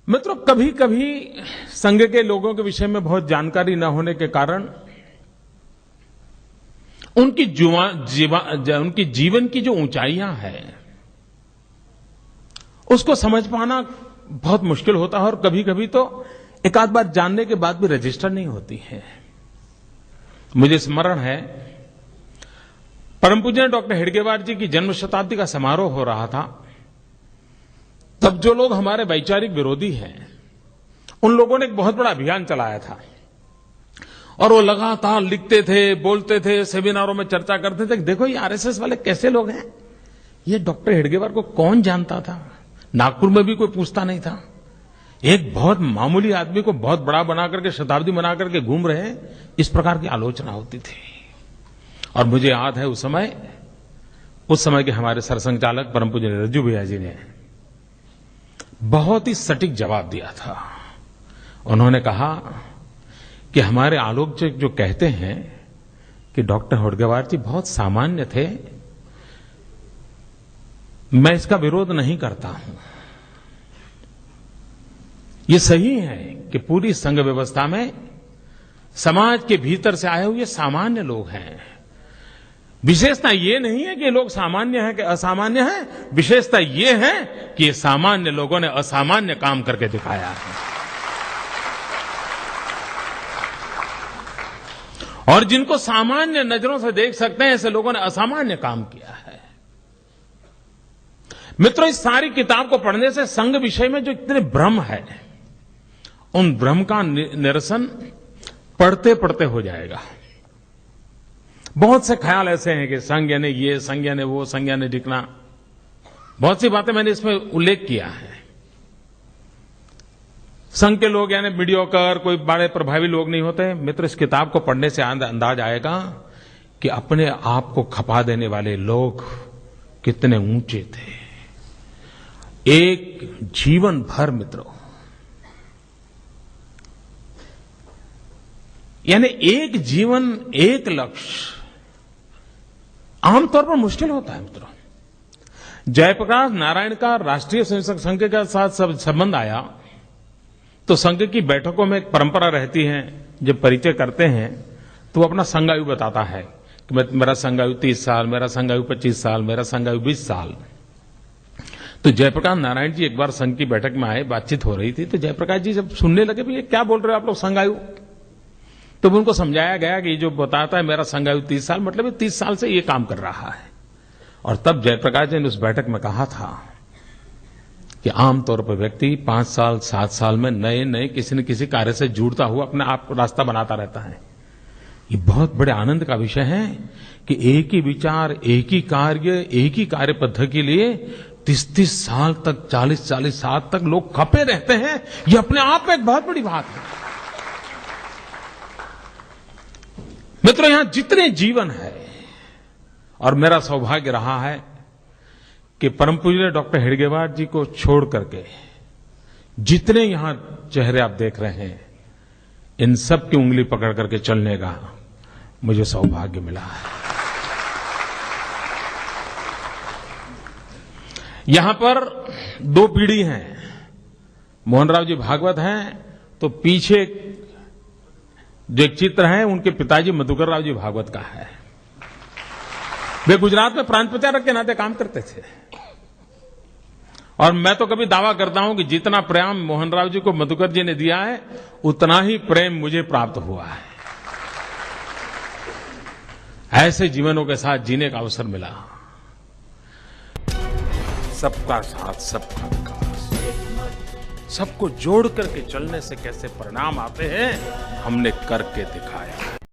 मित्रों, कभी कभी संघ के लोगों के विषय में बहुत जानकारी न होने के कारण उनकी जीवन की जो ऊंचाइयां हैं उसको समझ पाना बहुत मुश्किल होता है और कभी कभी तो एक आध बार जानने के बाद भी रजिस्टर नहीं होती है। मुझे स्मरण है, परम पूज्य डॉक्टर हेडगेवार जी की जन्म शताब्दी का समारोह हो रहा था। तब जो लोग हमारे वैचारिक विरोधी हैं उन लोगों ने एक बहुत बड़ा अभियान चलाया था और वो लगातार लिखते थे, बोलते थे, सेमिनारों में चर्चा करते थे। देखो ये आरएसएस वाले कैसे लोग हैं, ये डॉक्टर हेडगेवार को कौन जानता था, नागपुर में भी कोई पूछता नहीं था। एक बहुत मामूली आदमी को बहुत बड़ा बना करके, शताब्दी बना करके घूम रहे हैं, इस प्रकार की आलोचना होती थी। और मुझे याद है उस समय के हमारे सरसंघचालक परम पूज्य रज्जू भैया जी ने बहुत ही सटीक जवाब दिया था। उन्होंने कहा कि हमारे आलोचक जो कहते हैं कि डॉक्टर हेडगेवार जी बहुत सामान्य थे, मैं इसका विरोध नहीं करता हूं। ये सही है कि पूरी संघ व्यवस्था में समाज के भीतर से आए हुए सामान्य लोग हैं। विशेषता ये नहीं है कि लोग सामान्य हैं कि असामान्य हैं, विशेषता ये है कि सामान्य लोगों ने असामान्य काम करके दिखाया है। और जिनको सामान्य नजरों से देख सकते हैं ऐसे लोगों ने असामान्य काम किया है। मित्रों, इस सारी किताब को पढ़ने से संघ विषय में जो इतने भ्रम है उन भ्रम का निरसन पढ़ते पढ़ते हो जाएगा। बहुत से ख्याल ऐसे हैं कि संघ यानी ये, संघ यानी वो, संघ यानी दिखना, बहुत सी बातें मैंने इसमें उल्लेख किया है। संघ के लोग यानी मीडियोकर, कोई बड़े प्रभावी लोग नहीं होते। मित्र, इस किताब को पढ़ने से अंदाज आएगा कि अपने आप को खपा देने वाले लोग कितने ऊंचे थे। एक जीवन भर मित्रों, यानी एक जीवन एक लक्ष्य आमतौर पर मुश्किल होता है। मित्रों, जयप्रकाश नारायण का राष्ट्रीय स्वयंसेवक संघ के साथ संबंध आया तो संघ की बैठकों में एक परंपरा रहती है, जब परिचय करते हैं तो वो अपना संघायु बताता है कि मेरा संघायु 30 साल, मेरा संघायु 25 साल, मेरा संघायु 20 साल। तो जयप्रकाश नारायण जी एक बार संघ की बैठक में आए, बातचीत हो रही थी, तो जयप्रकाश जी जब सुनने लगे भैया क्या बोल रहे हो आप लोग संघायु, तो उनको समझाया गया कि ये जो बताता है मेरा संघायु 30 साल, मतलब 30 साल से ये काम कर रहा है। और तब जयप्रकाश जी ने उस बैठक में कहा था कि आमतौर पर व्यक्ति 5 साल 7 साल में नए नए किसी न किसी कार्य से जुड़ता हुआ अपने आप को रास्ता बनाता रहता है। ये बहुत बड़े आनंद का विषय है कि एक ही विचार, एक ही कार्य, एक ही कार्य पद्धति के लिए 30-30 साल तक, 40-40 साल तक लोग खपे रहते हैं। ये अपने आप में एक बहुत बड़ी बात है। मित्रों, यहां जितने जीवन है, और मेरा सौभाग्य रहा है कि परम पूज्य डॉक्टर हेडगेवार जी को छोड़ करके जितने यहां चेहरे आप देख रहे हैं, इन सब की उंगली पकड़ करके चलने का मुझे सौभाग्य मिला है। यहां पर 2 पीढ़ी हैं। मोहनराव जी भागवत हैं, तो पीछे जो एक चित्र है उनके पिताजी मधुकर राव जी भागवत का है। वे गुजरात में प्रांत प्रचारक के नाते काम करते थे। और मैं तो कभी दावा करता हूं कि जितना प्रेम मोहनराव जी को मधुकर जी ने दिया है उतना ही प्रेम मुझे प्राप्त हुआ है। ऐसे जीवनों के साथ जीने का अवसर मिला। सबका साथ, सबका विकास, सबको जोड़ करके चलने से कैसे परिणाम आते हैं हमने करके दिखाया।